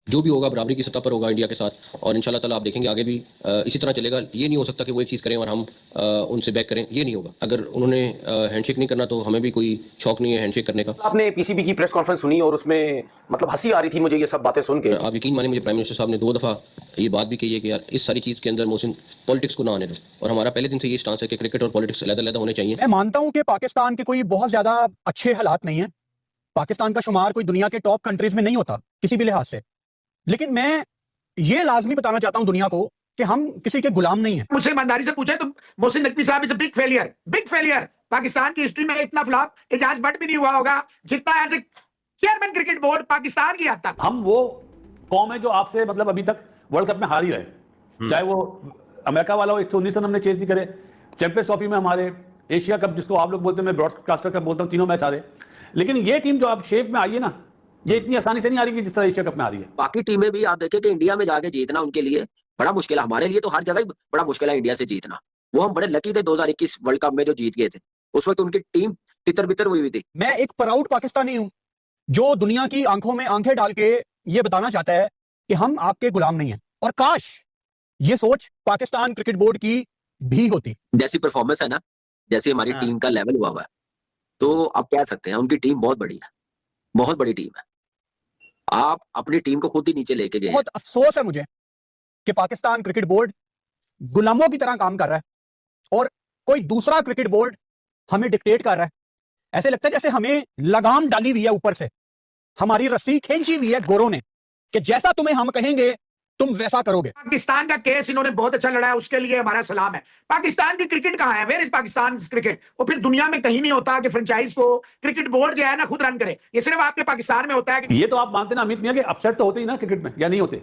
जो भी होगा बराबरी की सतह पर होगा इंडिया के साथ, और इंशाल्लाह ताला आप देखेंगे आगे भी इसी तरह चलेगा। ये नहीं हो सकता कि वो एक चीज़ करें और हम उनसे बैक करें, ये नहीं होगा। अगर उन्होंने हैंडशेक नहीं करना तो हमें भी कोई शौक नहीं है हैंडशेक करने का। आपने पीसीबी की प्रेस कॉन्फ्रेंस सुनी और उसमें मतलब हंसी आ रही थी मुझे ये सब बातें सुन के। आप यकीन माने मुझे प्राइम मिनिस्टर साहब ने 2 दफ़ा ये बात भी कही है कि यार इस सारी चीज़ के अंदर मोहसिन पॉलिटिक्स को ना आने दो, और हमारा पहले दिन से ये स्टांस है कि क्रिकेट और पॉलिटिक्स अलग-अलग होने चाहिए। मैं मानता हूं कि पाकिस्तान के कोई बहुत ज्यादा अच्छे हालात नहीं है, पाकिस्तान का शुमार कोई दुनिया के टॉप कंट्रीज में नहीं होता किसी भी लिहाज से, लेकिन मैं ये लाजमी बताना चाहता हूं दुनिया को कि हम किसी के गुलाम नहीं है। मुझसे ईमानदारी से पूछे तो मोहसिन नकवी साहब is a big failure. Pakistan की हिस्ट्री में इतना फ्लॉप एजाज भट्ट भी नहीं हुआ होगा जितना as a chairman cricket board Pakistan की हद तक। हम वो कौम है जो आपसे मतलब अभी तक वर्ल्ड कप में हार ही रहे, चाहे वो अमेरिका वाला हो। 119 रन हमने चेज नहीं करे। चैंपियंस ट्रॉफी में हमारे एशिया कप जिसको आप लोग बोलते हैं, मैं ब्रॉडकास्टर कप बोलता हूँ, तीनों मैच हारे। लेकिन ये टीम जो अब शेप में आई है ना, ये इतनी आसानी से नहीं आ रही कि जिस तरह एशिया कप में आ रही है। बाकी टीमें भी आप देखें कि इंडिया में जाके जीतना उनके लिए बड़ा मुश्किल है। हमारे लिए तो हर जगह ही बड़ा मुश्किल है इंडिया से जीतना। वो हम बड़े लकी थे 2021 वर्ल्ड कप में जो जीत गए थे। उस वक्त उनकी टीम तितर बितर हुई थी। मैं एक प्राउड पाकिस्तानी हूं जो दुनिया की आंखों में आंखें डाल के ये बताना चाहता है कि हम आपके गुलाम नहीं हैं, और काश ये सोच पाकिस्तान क्रिकेट बोर्ड की भी होती। जैसी परफॉर्मेंस है ना, जैसी हमारी टीम का लेवल हुआ है, तो आप कह सकते हैं उनकी टीम बहुत बड़ी है, बहुत बड़ी टीम है। आप अपनी टीम को खुद ही नीचे लेके गए। बहुत अफसोस है मुझे कि पाकिस्तान क्रिकेट बोर्ड गुलामों की तरह काम कर रहा है और कोई दूसरा क्रिकेट बोर्ड हमें डिक्टेट कर रहा है। ऐसे लगता है जैसे हमें लगाम डाली हुई है, ऊपर से हमारी रस्सी खींची हुई है गोरों ने कि जैसा तुम्हें हम कहेंगे तुम वैसा करोगे। पाकिस्तान का केस इन्होंने बहुत अच्छा लड़ा है, उसके लिए हमारा सलाम है। पाकिस्तान की क्रिकेट कहां है? Where is Pakistan cricket? और फिर दुनिया में कहीं नहीं होता कि फ्रेंचाइज को क्रिकेट बोर्ड जो है ना खुद रन करे। ये सिर्फ आपके पाकिस्तान में होता है। ये तो आप मानते ना अमित मियां कि अपसेट तो होते ही ना क्रिकेट में, या नहीं होते?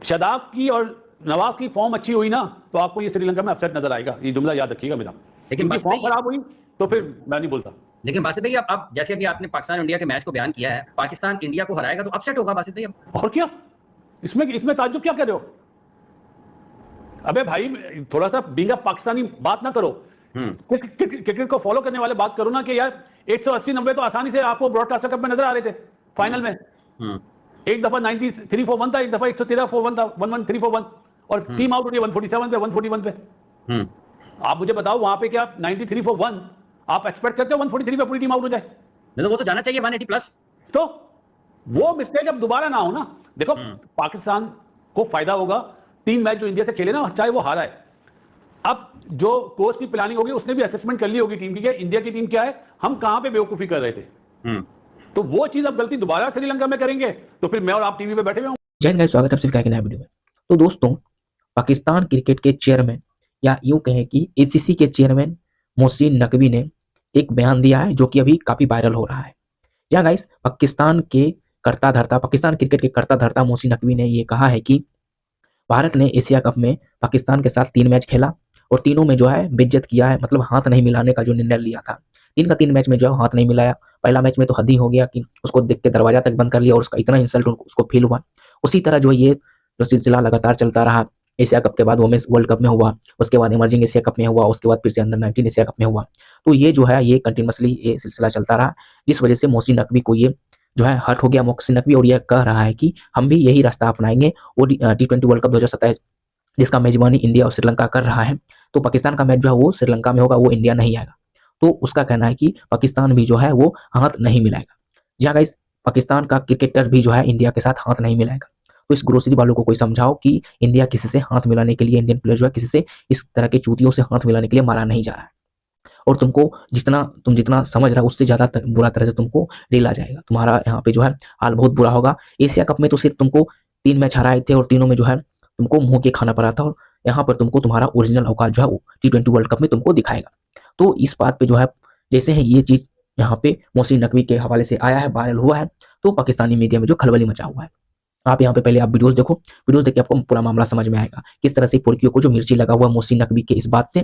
शादाब की और नवाज की फॉर्म अच्छी हुई ना, तो आपको ये श्रीलंका में अपसेट नजर आएगा। ये जुमला याद रखिएगा मेरा। लेकिन उनकी फॉर्म खराब हुई तो फिर मैं नहीं बोलता। लेकिन बासित भाई अब जैसे अभी आपने पाकिस्तान इंडिया के मैच को बयान किया है, पाकिस्तान इंडिया को हराएगा तो अपसेट होगा बासित भाई। अब और क्या इसमें ताज्जुब क्या कर रहे हो? अबे भाई थोड़ा सा बीइंग अ पाकिस्तानी बात ना करो। क्रिकेट को फॉलो करने वाले बात करो ना कि यार 180-90 तो आसानी से आपको ब्रॉडकास्टर कप में नजर आ रहे थे फाइनल में। एक दफा 93 for 1 था, एक दफा 113 for 1 था, 113 for 1, और टीम आउट होती है 147 पे, 141 पे। आप मुझे बताओ वहां पे क्या 93 for 1 आप एक्सपेक्ट करते हो 143 पे पूरी टीम आउट हो जाए? नहीं तो वो तो जाना चाहिए 180 प्लस। तो वो मिस्टेक अब दोबारा ना हो ना। देखो पाकिस्तान को फायदा होगा 3 मैच जो इंडिया से खेले ना, चाहे वो हारा है। अब जो कोच की प्लानिंग होगी उसने भी असेसमेंट कर ली होगी टीम की कि इंडिया की टीम क्या है, हम कहां पे बेवकूफी कर रहे थे। तो वो चीज अब गलती दोबारा श्रीलंका में करेंगे तो फिर मैं और आप टीवी पे बैठे हुए होंगे। जय हिंद गाइस, स्वागत है आप सभी का एक नया वीडियो में। तो दोस्तों, पाकिस्तान क्रिकेट के चेयरमैन या यूं कहें कि एसीसी के चेयरमैन मोहसिन नकवी ने एक बयान दिया है जो कि अभी काफी वायरल हो रहा है। या गाइस, पाकिस्तान क्रिकेट के कर्ता धर्ता मोहसिन नकवी ने ये कहा है कि भारत ने एशिया कप में पाकिस्तान के साथ 3 मैच खेला और तीनों में जो है बेइज्जत किया है, मतलब हाथ नहीं मिलाने का जो निर्णय लिया था। 3 का 3 मैच में जो है हाथ नहीं मिलाया। पहला मैच में तो हद ही हो गया कि उसको देख के दरवाजा तक बंद कर लिया और उसका इतना इंसल्ट उसको फील हुआ। उसी तरह जो ये जो सिलसिला लगातार चलता रहा, एशिया कप के बाद वोमेन्स वर्ल्ड कप में हुआ, उसके बाद इमर्जिंग एशिया कप में हुआ, उसके बाद फिर से अंडर 19 एशिया कप में हुआ। तो ये जो है ये कंटिन्यूअसली ये सिलसिला चलता रहा, जिस वजह से मोहसिन नकवी को ये जो है हर्ट हो गया मोहसिन नकवी, और ये कह रहा है कि हम भी यही रास्ता अपनाएंगे। और T20 वर्ल्ड कप 2027 जिसका मेजबानी इंडिया और श्रीलंका कर रहा है, तो पाकिस्तान का मैच जो है वो श्रीलंका में होगा, वो इंडिया नहीं आएगा। तो उसका कहना है कि पाकिस्तान भी जो है वो हाथ नहीं मिलाएगा। जी हाँ गाइस, पाकिस्तान का क्रिकेटर भी जो है इंडिया के साथ हाथ नहीं मिलाएगा। तो इस ग्रोसरी वालों को कोई समझाओ कि इंडिया किसी से हाथ मिलाने के लिए, इंडियन प्लेयर जो है किसी से इस तरह के चूतियों से हाथ मिलाने के लिए मारा नहीं जा रहा है। और तुम जितना समझ रहा है उससे ज्यादा बुरा तरह से तुमको डील आ जाएगा। तुम्हारा यहाँ पे जो है हाल बहुत बुरा होगा। एशिया कप में तो सिर्फ तुमको 3 मैच हराए थे और तीनों में जो है तुमको मुंह के खाना पड़ा था, और यहाँ पर तुमको तुम्हारा ओरिजिनल औकात जो है T20 वर्ल्ड कप में तुमको दिखाएगा। तो इस बात पे जो है जैसे ही ये चीज यहाँ पे मोहसिन नकवी के हवाले से आया है, वायरल हुआ है, तो पाकिस्तानी मीडिया में जो खलबली मचा हुआ है। आप यहाँ पे पहले आप वीडियोस देखो, वीडियोस देख के आपको पूरा मामला समझ में आएगा किस तरह से पुर्खियों को जो मिर्ची लगा हुआ मोहसिन नकवी के इस बात से।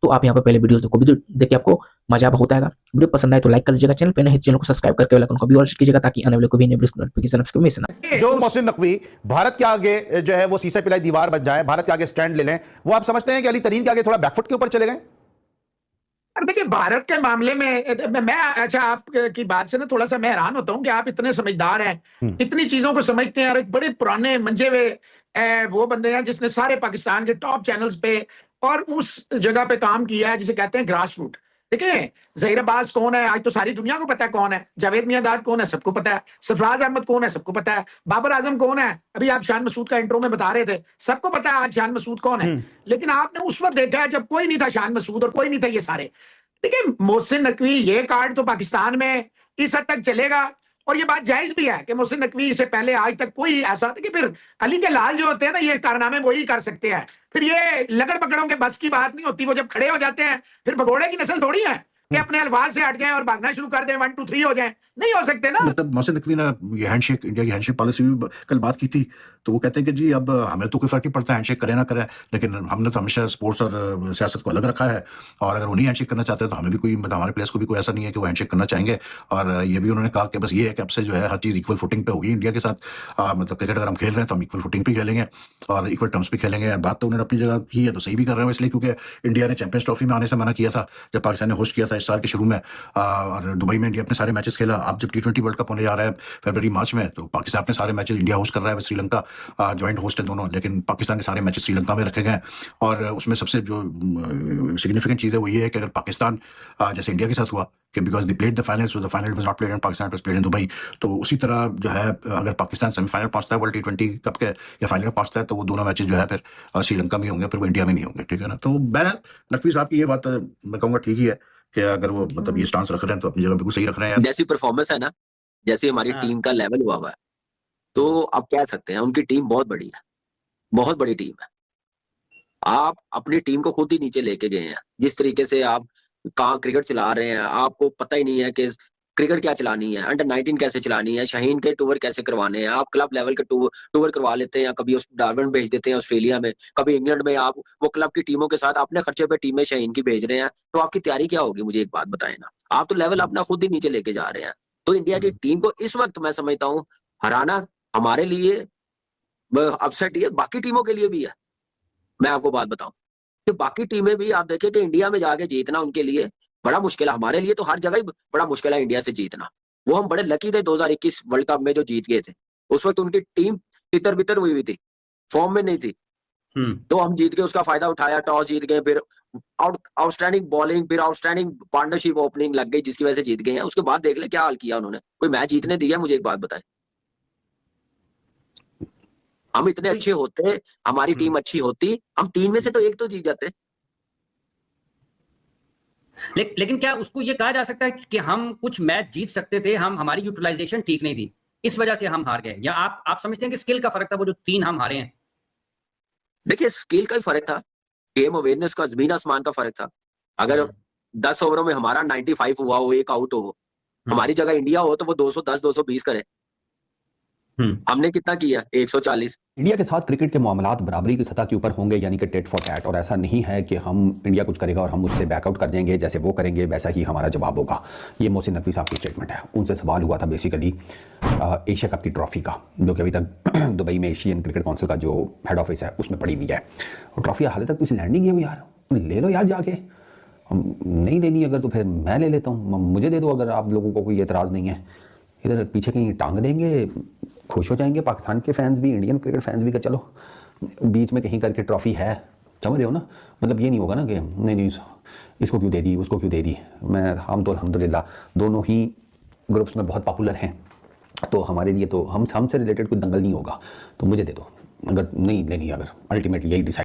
तो आप यहाँ पे पहले वीडियोस देखो, वीडियो देख के आपको मजा बहुत आएगा। वीडियो पसंद आए तो लाइक कर लीजिएगा, चैनल पे नए चैनल को सब्सक्राइब करके बेल आइकन को भी ऑल कीजिएगा ताकि आने वाले कोई भी नोटिफिकेशन आपको मिस ना। जो मोहसिन नकवी भारत के आगे जो है वो सीसे पिलाई दीवार बन जाए, भारत के आगे स्टैंड ले लें, वो आप समझते हैं कि अली तरीन के आगे थोड़ा बैकफुट के ऊपर चले गए? और देखिए भारत के मामले में मैं अच्छा आपकी बात से ना थोड़ा सा मैं हैरान होता हूँ कि आप इतने समझदार हैं, इतनी चीजों को समझते हैं और एक बड़े पुराने मंजे हुए वो बंदे हैं जिसने सारे पाकिस्तान के टॉप चैनल्स पे और उस जगह पे काम किया है जिसे कहते हैं ग्रास रूट। देखिए ज़हीर अब्बास कौन है, आज तो सारी दुनिया को पता है कौन है। जावेद मियांदाद कौन है, सबको पता है। सरफराज अहमद कौन है, सबको पता है। बाबर आजम कौन है, अभी आप शान मसूद का इंट्रो में बता रहे थे, सबको पता है आज शान मसूद कौन है। लेकिन आपने उस वक्त देखा है जब कोई नहीं था शान मसूद और कोई नहीं था ये सारे। देखिए मोहसिन नकवी ये कार्ड तो पाकिस्तान में इस हद तक चलेगा और ये बात जायज भी है कि मोहसिन नकवी से पहले आज तक कोई ऐसा कि फिर अली के लाल जो होते हैं ना ये कारनामे वही कर सकते हैं। फिर ये लगड़ पकड़ों के बस की बात नहीं होती, वो जब खड़े हो जाते हैं फिर भगोड़े की नस्ल थोड़ी है कि अपने अल्फाज से हट जाएं और भागना शुरू कर दें, 1 2 3 हो जाएं, नहीं हो सकते ना। मतलब मोहसिन नकवी ने ये हैंडशेक, इंडिया की हैंडशेक पॉलिसी भी कल बात की थी, तो वो कहते हैं कि जी अब हमें तो कोई फर्क नहीं पड़ता हैंडशेक करे ना करे, लेकिन हमने तो हमेशा स्पोर्ट्स और सियासत को अलग रखा है और अगर उन्हीं हैंडशेक करना चाहते हैं तो हमें भी कोई, मतलब हमारे प्लेयर्स को भी कोई ऐसा नहीं है कि वो हैंडशेक करना चाहेंगे। और ये भी उन्होंने कहा कि बस ये है कि अब से जो है हर चीज़ इक्वल फुटिंग पे होगी इंडिया के साथ। मतलब क्रिकेट अगर हम खेल रहे हैं तो हम इक्वल फुटिंग पे खेलेंगे और इक्वल टर्म्स पे खेलेंगे। बात तो उन्होंने अपनी जगह की है, तो सही भी कर रहे हैं इसलिए क्योंकि इंडिया ने चैंपियंस ट्रॉफी में आने से मना किया था जब पाकिस्तान ने होस्ट किया था इस साल के शुरू में, और दुबई में इंडिया अपने सारे मैचेस खेला। अब जब T20 वर्ल्ड कप होने जा रहा है फरवरी मार्च में, तो पाकिस्तान अपने सारे मैचेस, इंडिया होस्ट कर रहा है, श्रीलंका ज्वाइंट होस्ट है दोनों, लेकिन पाकिस्तान के सारे मैचेस श्रीलंका में रखे गए। और उसमें सबसे जो सिग्निफिकेंट चीज़ है वो ये है कि अगर पाकिस्तान जैसे इंडिया के साथ हुआ कि because they played the finals, the final was not played in Pakistan, it was played in Dubai, तो उसी तरह जो है अगर पाकिस्तान सेमीफाइनल पहुंचता है वर्ल्ड T20 कप के या फाइनल में पहुंचता है तो वो दोनों मैचेस जो है फिर श्रीलंका में होंगे, फिर वो इंडिया में नहीं होंगे, ठीक है ना। तो बहरहाल नकवी साहब की ये बात मैं कहूँगा ठीक ही है कि अगर वो मतलब ये स्टांस रख रहे हैं तो अपनी जगह बिल्कुल सही रख रहे हैं। जैसी परफॉर्मेंस है ना, जैसी हमारी टीम का लेवल हुआ है, तो आप कह सकते हैं उनकी टीम बहुत बड़ी है, बहुत बड़ी टीम है। आप अपनी टीम को खुद ही नीचे लेके गए हैं। जिस तरीके से आप कहाँ क्रिकेट चला रहे हैं, आपको पता ही नहीं है कि क्रिकेट क्या चलानी है, अंडर 19 कैसे चलानी है, शाहीन के टूर कैसे करवाने हैं। आप क्लब लेवल के टूर करवा लेते हैं, कभी डार्विन भेज देते हैं ऑस्ट्रेलिया में, कभी इंग्लैंड में। आप वो क्लब की टीमों के साथ अपने खर्चे पे टीमें शाहीन की भेज रहे हैं, तो आपकी तैयारी क्या होगी? मुझे एक बात बताएं ना। आप तो लेवल अपना खुद ही नीचे लेके जा रहे हैं। तो इंडिया की टीम को इस वक्त मैं समझता हूँ हराना हमारे लिए अपसेट ही है, बाकी टीमों के लिए भी है। मैं आपको बात बताऊं कि बाकी टीमें भी आप देखें कि इंडिया में जाके जीतना उनके लिए बड़ा मुश्किल है। हमारे लिए तो हर जगह ही बड़ा मुश्किल है इंडिया से जीतना। वो हम बड़े लकी थे 2021 वर्ल्ड कप में जो जीत गए थे। उस वक्त उनकी टीम तितर बितर हुई थी, फॉर्म में नहीं थी, तो हम जीत गए, उसका फायदा उठाया, टॉस जीत गए, फिर आउटस्टैंडिंग बॉलिंग, फिर आउटस्टैंडिंग पार्टनरशिप ओपनिंग लग गई जिसकी वजह से जीत गए हैं। उसके बाद देख ले क्या हाल किया उन्होंने, कोई मैच जीतने दिया? मुझे एक बात बताएं। हम इतने अच्छे होते, हमारी टीम अच्छी होती, हम 3 में से तो 1 तो जीत जाते। लेकिन क्या उसको ये कहा जा सकता है कि हम कुछ मैच जीत सकते थे, हमारी यूटिलाइजेशन ठीक नहीं थी, इस वजह से हम हार गए? या आप समझते हैं कि स्किल का फर्क था वो जो 3 हम हारे हैं? देखिए स्किल का ही फर्क था, गेम अवेयरनेस का जमीन आसमान का फर्क था। अगर 10 ओवरों में हमारा 95 हुआ हो, 1 आउट हो, हमारी जगह इंडिया हो तो वो 210 220 करे। हमने कितना किया? 140। इंडिया के साथ क्रिकेट के मामलात बराबरी की सतह के ऊपर होंगे, यानी कि टेट फॉर टैट। और ऐसा नहीं है कि हम इंडिया कुछ करेगा और हम उससे बैकआउट कर देंगे, जैसे वो करेंगे वैसा ही हमारा जवाब होगा। ये मोहसिन नकवी साहब की स्टेटमेंट है। उनसे सवाल हुआ था बेसिकली एशिया कप की ट्रॉफी का, जो कि अभी तक दुबई में एशियन क्रिकेट काउंसिल का जो हेड ऑफिस है उसमें पड़ी हुई है। और ट्रॉफी हाल तक तो इसे लैंड नहीं किया यार, ले लो यार जाके। नहीं लेनी अगर तो फिर मैं ले लेता हूँ, मुझे दे दो अगर आप लोगों को कोई एतराज़ नहीं है। इधर पीछे कहीं टांग देंगे, खुश हो जाएंगे पाकिस्तान के फैंस भी, इंडियन क्रिकेट फैंस भी, कि चलो बीच में कहीं करके ट्रॉफी है। समझ रहे हो ना? मतलब ये नहीं होगा ना कि नहीं इसको क्यों दे दी, उसको क्यों दे दी। हम तो अल्हम्दुलिल्लाह दोनों ही ग्रुप्स में बहुत पॉपुलर हैं, तो हमारे लिए तो हमसे रिलेटेड कोई दंगल नहीं होगा। तो मुझे दे दो अगर नहीं लेनी, अगर अल्टीमेटली यही डिसाइड